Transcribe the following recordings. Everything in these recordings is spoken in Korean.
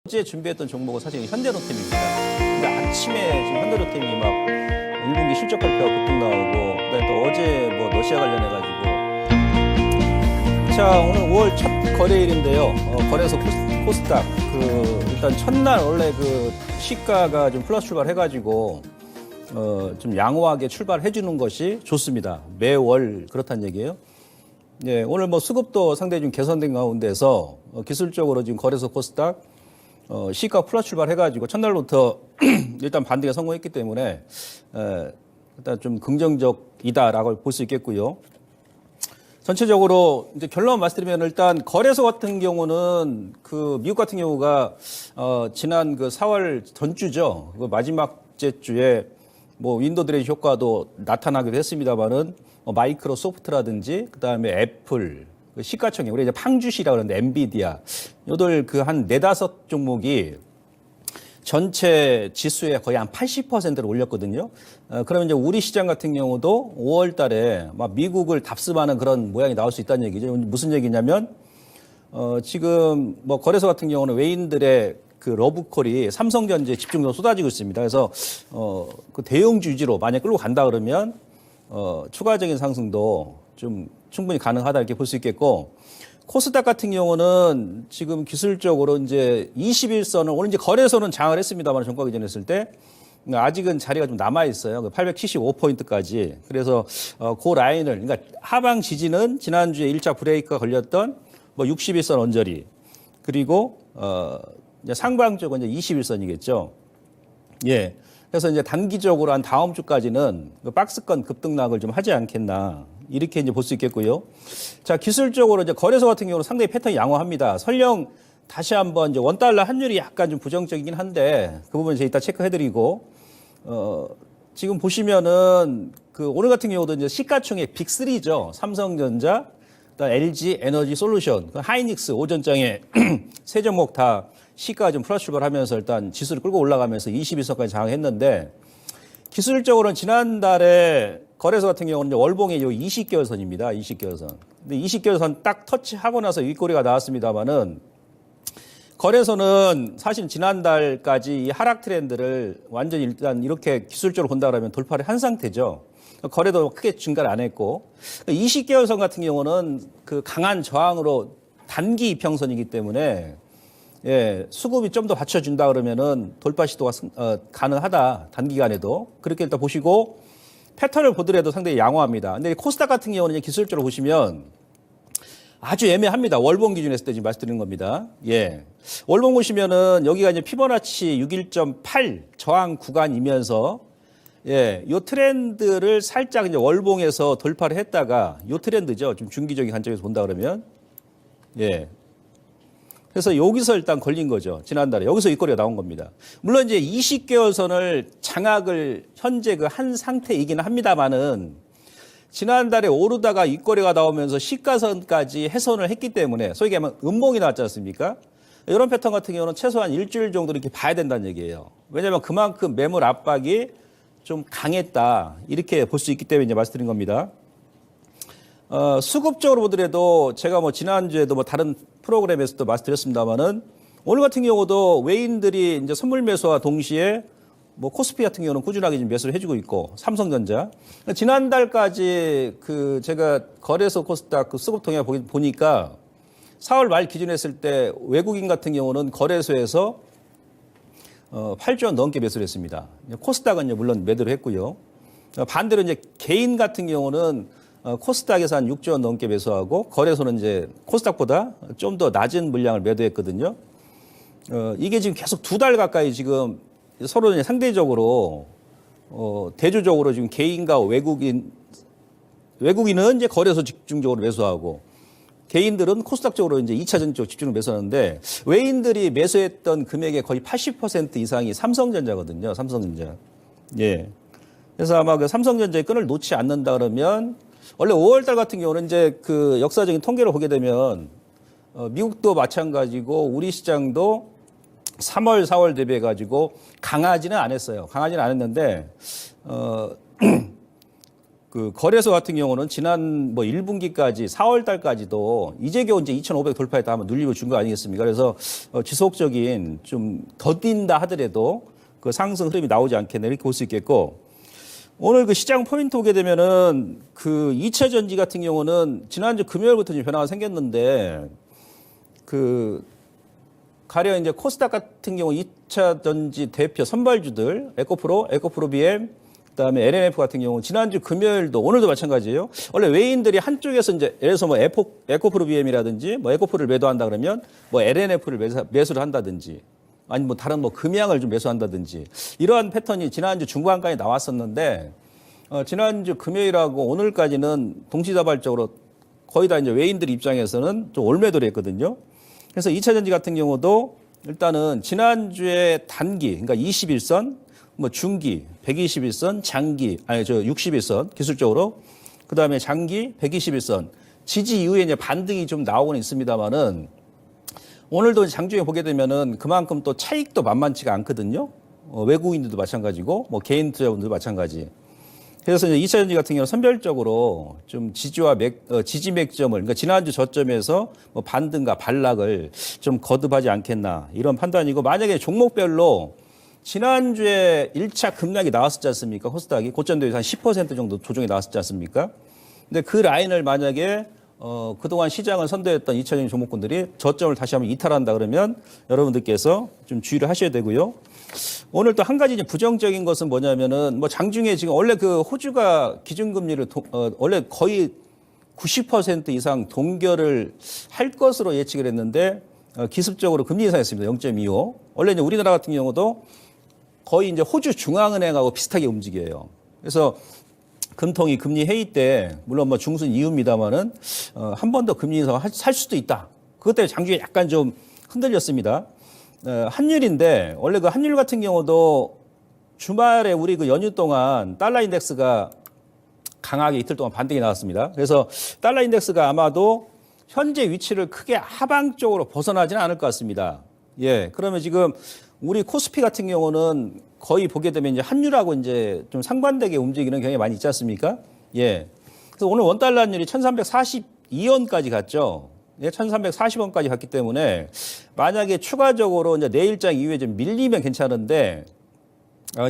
어제 준비했던 종목은 사실 현대로템입니다. 근데 아침에 지금 현대로템이 막 1분기 실적 발표가 급등 나오고, 그다음에 또 어제 뭐 러시아 관련해가지고. 자, 오늘 5월 첫 거래일인데요. 거래소 코스닥 일단 첫날 원래 그 시가가 좀 플러스 출발해가지고 좀 양호하게 출발해주는 것이 좋습니다. 매월 그렇다는 얘기예요. 예, 오늘 뭐 수급도 상당히 좀 개선된 가운데서 기술적으로 지금 거래소 코스닥 시가 플러스 출발해가지고 첫날부터 일단 반등에 성공했기 때문에 일단 좀 긍정적이다라고 볼 수 있겠고요. 전체적으로 이제 결론 말씀드리면 일단 거래소 같은 경우는 그 미국 같은 경우가 지난 그 4월 전주죠. 그 마지막 주에 뭐 윈도우 드레이 효과도 나타나기도 했습니다만은 마이크로소프트라든지 그다음에 애플 그 시가총액, 우리 이제 팡주시라고 그러는데 엔비디아, 요들 그 한 4-5 종목이 전체 지수에 거의 한 80%를 올렸거든요. 그러면 이제 우리 시장 같은 경우도 5월 달에 막 미국을 답습하는 그런 모양이 나올 수 있다는 얘기죠. 무슨 얘기냐면, 지금 뭐 거래소 같은 경우는 외인들의 그 러브콜이 삼성전자에 집중적으로 쏟아지고 있습니다. 그래서, 그 대형주 위주로 만약 끌고 간다 그러면, 추가적인 상승도 좀 충분히 가능하다 이렇게 볼 수 있겠고, 코스닥 같은 경우는 지금 기술적으로 이제 21선을 오늘 이제 거래소는 장을 했습니다만 종가 기준했을 때 아직은 자리가 좀 남아 있어요. 875포인트까지. 그래서 그 라인을, 그러니까 하방 지지는 지난주에 1차 브레이크가 걸렸던 뭐 61선 언저리, 그리고 이제 상방 쪽은 이제 21선이겠죠. 예. 그래서 이제 단기적으로 한 다음 주까지는 그 박스권 급등락을 좀 하지 않겠나, 이렇게 이제 볼 수 있겠고요. 자, 기술적으로 이제 거래소 같은 경우는 상당히 패턴이 양호합니다. 설령 다시 한번 이제 원달러 환율이 약간 좀 부정적이긴 한데 그 부분 제가 이따 체크해드리고, 지금 보시면은 그 오늘 같은 경우도 이제 시가총액 빅3죠. 삼성전자, 그다음 LG 에너지 솔루션, 하이닉스 오전장에 세 종목 다 시가가 좀 플러스 출발하면서 일단 지수를 끌고 올라가면서 21선까지 장악했는데, 기술적으로는 지난달에 거래소 같은 경우는 월봉의 요 20개월선입니다. 20개월선. 근데 20개월선 딱 터치하고 나서 윗꼬리가 나왔습니다만은, 거래소는 사실 지난달까지 이 하락 트렌드를 완전히 일단 이렇게 기술적으로 본다 그러면 돌파를 한 상태죠. 거래도 크게 증가를 안 했고, 20개월선 같은 경우는 그 강한 저항으로 단기 이평선이기 때문에, 예, 수급이 좀 더 받쳐준다 그러면은 돌파 시도가 가능하다. 단기간에도. 그렇게 일단 보시고, 패턴을 보더라도 상당히 양호합니다. 근데 코스닥 같은 경우는 기술적으로 보시면 아주 애매합니다. 월봉 기준으로 했을 때 지금 말씀드리는 겁니다. 예. 월봉 보시면은 여기가 이제 피보나치 61.8 저항 구간이면서, 예, 요 트렌드를 살짝 이제 월봉에서 돌파를 했다가 요 트렌드죠. 좀 중기적인 관점에서 본다 그러면. 예. 그래서 여기서 일단 걸린 거죠. 지난달에. 여기서 윗꼬리가 나온 겁니다. 물론 이제 20개월 선을 장악을 현재 그 한 상태이기는 합니다만은, 지난달에 오르다가 윗꼬리가 나오면서 시가선까지 훼손을 했기 때문에 소위 얘기하면 음봉이 나왔지 않습니까? 이런 패턴 같은 경우는 최소한 일주일 정도 이렇게 봐야 된다는 얘기예요. 왜냐하면 그만큼 매물 압박이 좀 강했다, 이렇게 볼 수 있기 때문에 이제 말씀드린 겁니다. 수급적으로 보더라도 제가 뭐 지난주에도 뭐 다른 프로그램에서도 말씀드렸습니다만은, 오늘 같은 경우도 외인들이 이제 선물 매수와 동시에 뭐 코스피 같은 경우는 꾸준하게 지금 매수를 해주고 있고, 삼성전자. 지난달까지 그 제가 거래소 코스닥 그 수급 통계 보니까 4월 말 기준 했을 때 외국인 같은 경우는 거래소에서 8조 원 넘게 매수를 했습니다. 코스닥은 이제 물론 매도를 했고요. 반대로 이제 개인 같은 경우는 코스닥에서 한 6조 원 넘게 매수하고, 거래소는 이제 코스닥보다 좀 더 낮은 물량을 매도했거든요. 이게 지금 계속 2달 가까이 지금 서로 이제 상대적으로, 대조적으로 지금 개인과 외국인은 이제 거래소 집중적으로 매수하고, 개인들은 코스닥 쪽으로 이제 2차전 쪽 집중을 매수하는데, 외인들이 매수했던 금액의 거의 80% 이상이 삼성전자거든요. 삼성전자. 예. 그래서 아마 그 삼성전자의 끈을 놓지 않는다 그러면, 원래 5월달 같은 경우는 이제 그 역사적인 통계를 보게 되면, 미국도 마찬가지고 우리 시장도 3월, 4월 대비해가지고 강하지는 않았어요. 강하지는 않았는데, 그 거래소 같은 경우는 지난 뭐 1분기까지 4월 달까지도 이제 겨우 이제 2,500 돌파했다 하면 눌리고 준 거 아니겠습니까? 그래서 지속적인 좀 더딘다 하더라도 그 상승 흐름이 나오지 않겠나 이렇게 볼 수 있겠고, 오늘 그 시장 포인트 보게 되면은 그 2차 전지 같은 경우는 지난주 금요일부터 좀 변화가 생겼는데, 그 가령 이제 코스닥 같은 경우 2차 전지 대표 선발주들 에코프로, BM, 그다음에 LNF 같은 경우 지난주 금요일도 오늘도 마찬가지예요. 원래 외인들이 한쪽에서 이제 예를 들어서 뭐 에코프로 BM이라든지 뭐 에코프를 매도한다 그러면 뭐 LNF를 매수를 한다든지, 아니 뭐 다른 뭐 금양을 좀 매수한다든지, 이러한 패턴이 지난주 중반까지 나왔었는데 지난주 금요일하고 오늘까지는 동시다발적으로 거의 다 이제 외인들 입장에서는 좀 올매도를 했거든요. 그래서 2차 전지 같은 경우도 일단은 지난주에 단기, 그러니까 21선, 뭐 중기 121선, 장기, 61선 기술적으로, 그다음에 장기 121선 지지 이후에 이제 반등이 좀 나오고는 있습니다만은, 오늘도 장중에 보게 되면은 그만큼 또 차익도 만만치가 않거든요. 외국인들도 마찬가지고 뭐 개인 투자분들도 마찬가지. 그래서 이제 2차 전지 같은 경우는 선별적으로 좀 지지와 지지 맥점을, 그러니까 지난주 저점에서 뭐 반등과 반락을 좀 거듭하지 않겠나 이런 판단이고, 만약에 종목별로 지난주에 1차 급락이 나왔었지 않습니까? 코스닥이 고점 대비 한 10% 정도 조정이 나왔었지 않습니까? 근데 그 라인을 만약에 그동안 시장을 선도했던 2차 전지 종목군들이 저점을 다시 한번 이탈한다 그러면 여러분들께서 좀 주의를 하셔야 되고요. 오늘 또 한 가지 이제 부정적인 것은 뭐냐면은, 뭐 장중에 지금 원래 그 호주가 기준금리를 원래 거의 90% 이상 동결을 할 것으로 예측을 했는데 기습적으로 금리 인상했습니다. 0.25. 원래 이제 우리나라 같은 경우도 거의 이제 호주 중앙은행하고 비슷하게 움직여요. 그래서 금통이 금리 회의 때 물론 뭐 중순 이후입니다만은 한 번 더 금리 인상할 수도 있다. 그것 때문에 장중에 약간 좀 흔들렸습니다. 환율인데 원래 그 환율 같은 경우도 주말에 우리 그 연휴 동안 달러 인덱스가 강하게 이틀 동안 반등이 나왔습니다. 그래서 달러 인덱스가 아마도 현재 위치를 크게 하방 쪽으로 벗어나지는 않을 것 같습니다. 예, 그러면 지금 우리 코스피 같은 경우는 거의 보게 되면 이제 환율하고 이제 좀 상반되게 움직이는 경향이 많이 있지 않습니까? 예. 그래서 오늘 원달러 환율이 1342원까지 갔죠. 예, 1340원까지 갔기 때문에 만약에 추가적으로 이제 내일장 이후에 좀 밀리면 괜찮은데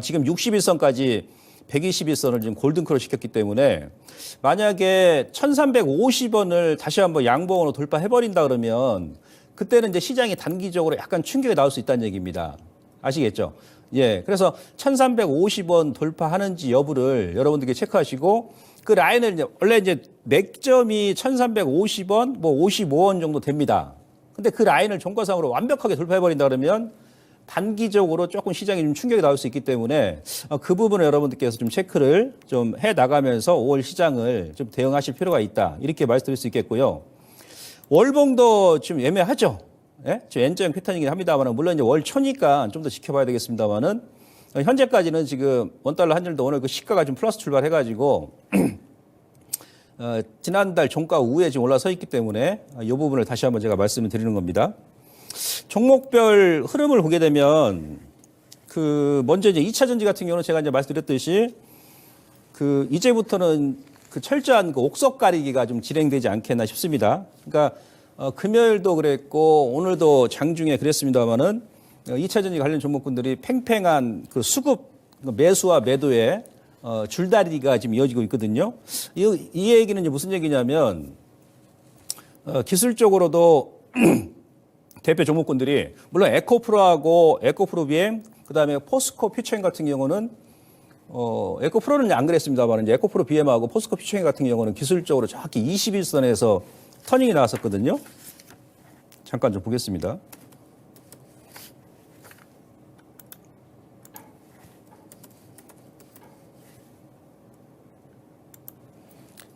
지금 61선까지 121선을 지금 골든크로 시켰기 때문에 만약에 1350원을 다시 한번 양봉으로 돌파해버린다 그러면 그때는 이제 시장이 단기적으로 약간 충격이 나올 수 있다는 얘기입니다. 아시겠죠? 예. 그래서 1350원 돌파하는지 여부를 여러분들께 체크하시고, 그 라인을 이제 원래 이제 맥점이 1350원, 뭐 55원 정도 됩니다. 근데 그 라인을 종가상으로 완벽하게 돌파해버린다 그러면 단기적으로 조금 시장이 좀 충격이 나올 수 있기 때문에 그 부분을 여러분들께서 좀 체크를 좀 해 나가면서 5월 시장을 좀 대응하실 필요가 있다. 이렇게 말씀드릴 수 있겠고요. 월봉도 좀 애매하죠. 예? 좀 N자형 패턴이긴 합니다만, 물론 이제 월 초니까 좀 더 지켜봐야 되겠습니다만은, 현재까지는 지금 원달러 환율도 오늘 그 시가가 좀 플러스 출발해가지고 지난달 종가 우에 지금 올라서 있기 때문에 이 부분을 다시 한번 제가 말씀을 드리는 겁니다. 종목별 흐름을 보게 되면 그 먼저 이제 2차 전지 같은 경우는 제가 이제 말씀드렸듯이 그 이제부터는 그 철저한 그 옥석 가리기가 좀 진행되지 않겠나 싶습니다. 그러니까 금요일도 그랬고 오늘도 장중에 그랬습니다만은 2차 전지 관련 종목군들이 팽팽한 그 수급 매수와 매도의 줄다리기가 지금 이어지고 있거든요. 이 얘기는 이제 무슨 얘기냐면 기술적으로도 대표 종목군들이 물론 에코프로하고 에코프로 BM, 그다음에 포스코 퓨처인 같은 경우는 에코프로는 안 그랬습니다만 이제 에코프로 BM하고 포스코 퓨처인 같은 경우는 기술적으로 정확히 21선에서 터닝이 나왔었거든요. 잠깐 좀 보겠습니다.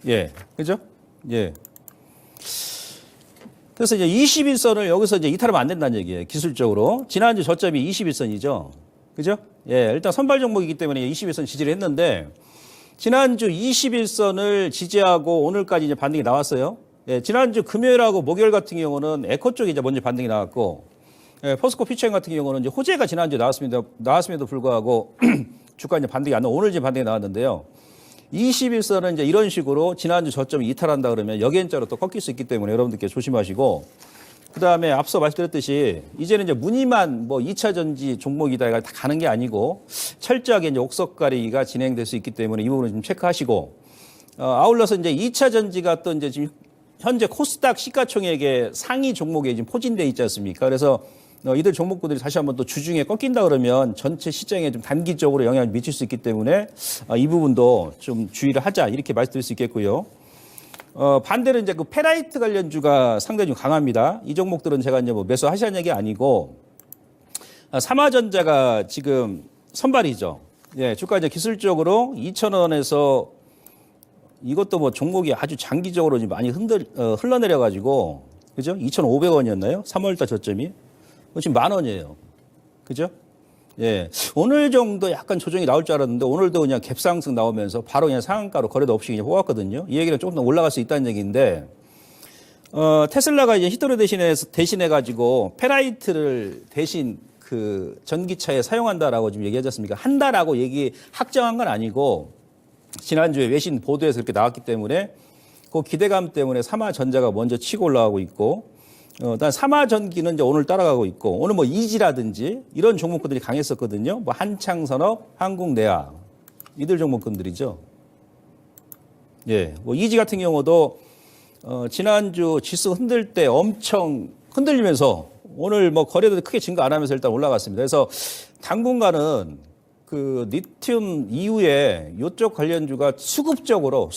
예, 그죠? 예. 그래서 이제 21선을 여기서 이제 이탈하면 안 된다는 얘기예요. 기술적으로. 지난주 저점이 21선이죠. 그죠? 예, 일단 선발 종목이기 때문에 21선 지지를 했는데 지난주 21선을 지지하고 오늘까지 이제 반등이 나왔어요. 예, 지난주 금요일하고 목요일 같은 경우는 에코 쪽이 이제 먼저 반등이 나왔고, 예, 포스코 퓨처인 같은 경우는 이제 호재가 지난주에 나왔음에도 불구하고 주가 이제 반등이 안 나와 오늘 이제 반등이 나왔는데요. 21선은 이제 이런 식으로 지난주 저점을 이탈한다 그러면 역연자로 또 꺾일 수 있기 때문에 여러분들께 조심하시고, 그다음에 앞서 말씀드렸듯이 이제는 이제 무늬만 뭐 2차 전지 종목이다 다 가는 게 아니고 철저하게 이제 옥석 가리기가 진행될 수 있기 때문에 이 부분을 좀 체크하시고, 아울러서 이제 2차 전지가 또 이제 지금 현재 코스닥 시가총액의 상위 종목에 지금 포진돼 있지 않습니까? 그래서 이들 종목들이 다시 한번 또 주중에 꺾인다 그러면 전체 시장에 좀 단기적으로 영향을 미칠 수 있기 때문에 이 부분도 좀 주의를 하자 이렇게 말씀드릴 수 있겠고요. 반대로 이제 그 페라이트 관련주가 상당히 좀 강합니다. 이 종목들은 제가 이제 뭐 매수하시라는 얘기 아니고, 삼화전자가 지금 선발이죠. 예, 주가 이제 기술적으로 2,000원에서 이것도 뭐 종목이 아주 장기적으로 지금 많이 흘러내려가지고, 그죠? 2,500원이었나요? 3월달 저점이. 지금 10,000원이에요. 그죠? 예. 오늘 정도 약간 조정이 나올 줄 알았는데 오늘도 그냥 갭상승 나오면서 바로 그냥 상한가로 거래도 없이 그냥 뽑았거든요. 이 얘기는 조금 더 올라갈 수 있다는 얘기인데, 테슬라가 이제 히드로 대신해가지고 페라이트를 대신 그 전기차에 사용한다라고 지금 얘기하지 않습니까? 한다라고 확정한 건 아니고, 지난주에 외신 보도에서 그렇게 나왔기 때문에 그 기대감 때문에 삼화전자가 먼저 치고 올라가고 있고, 일단 삼화전기는 이제 오늘 따라가고 있고, 오늘 뭐 이지라든지 이런 종목군들이 강했었거든요. 뭐 한창산업, 한국내화 이들 종목군들이죠. 예, 뭐 이지 같은 경우도 지난주 지수 흔들 때 엄청 흔들리면서 오늘 뭐 거래도 크게 증가 안 하면서 일단 올라갔습니다. 그래서 당분간은 그 리튬 이후에 이쪽 관련주가 수급적으로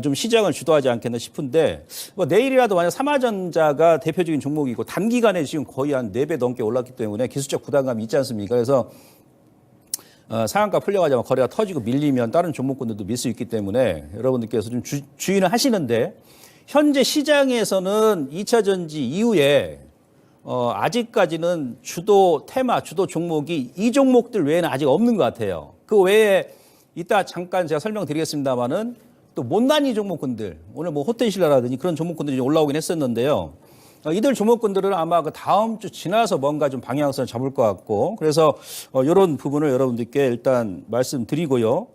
좀 시장을 주도하지 않겠나 싶은데, 뭐 내일이라도 만약 삼화전자가 대표적인 종목이고 단기간에 지금 거의 한 4배 넘게 올랐기 때문에 기술적 부담감이 있지 않습니까? 그래서 상한가 풀려가자마자 거래가 터지고 밀리면 다른 종목군들도 밀 수 있기 때문에 여러분들께서 좀 주의는 하시는데, 현재 시장에서는 2차 전지 이후에 아직까지는 주도 테마, 주도 종목이 이 종목들 외에는 아직 없는 것 같아요. 그 외에 이따 잠깐 제가 설명드리겠습니다만은 또 못난이 종목군들, 오늘 뭐 호텔신라라든지 그런 종목군들이 올라오긴 했었는데요. 이들 종목군들은 아마 그 다음 주 지나서 뭔가 좀 방향성을 잡을 것 같고, 그래서 이런 부분을 여러분들께 일단 말씀드리고요.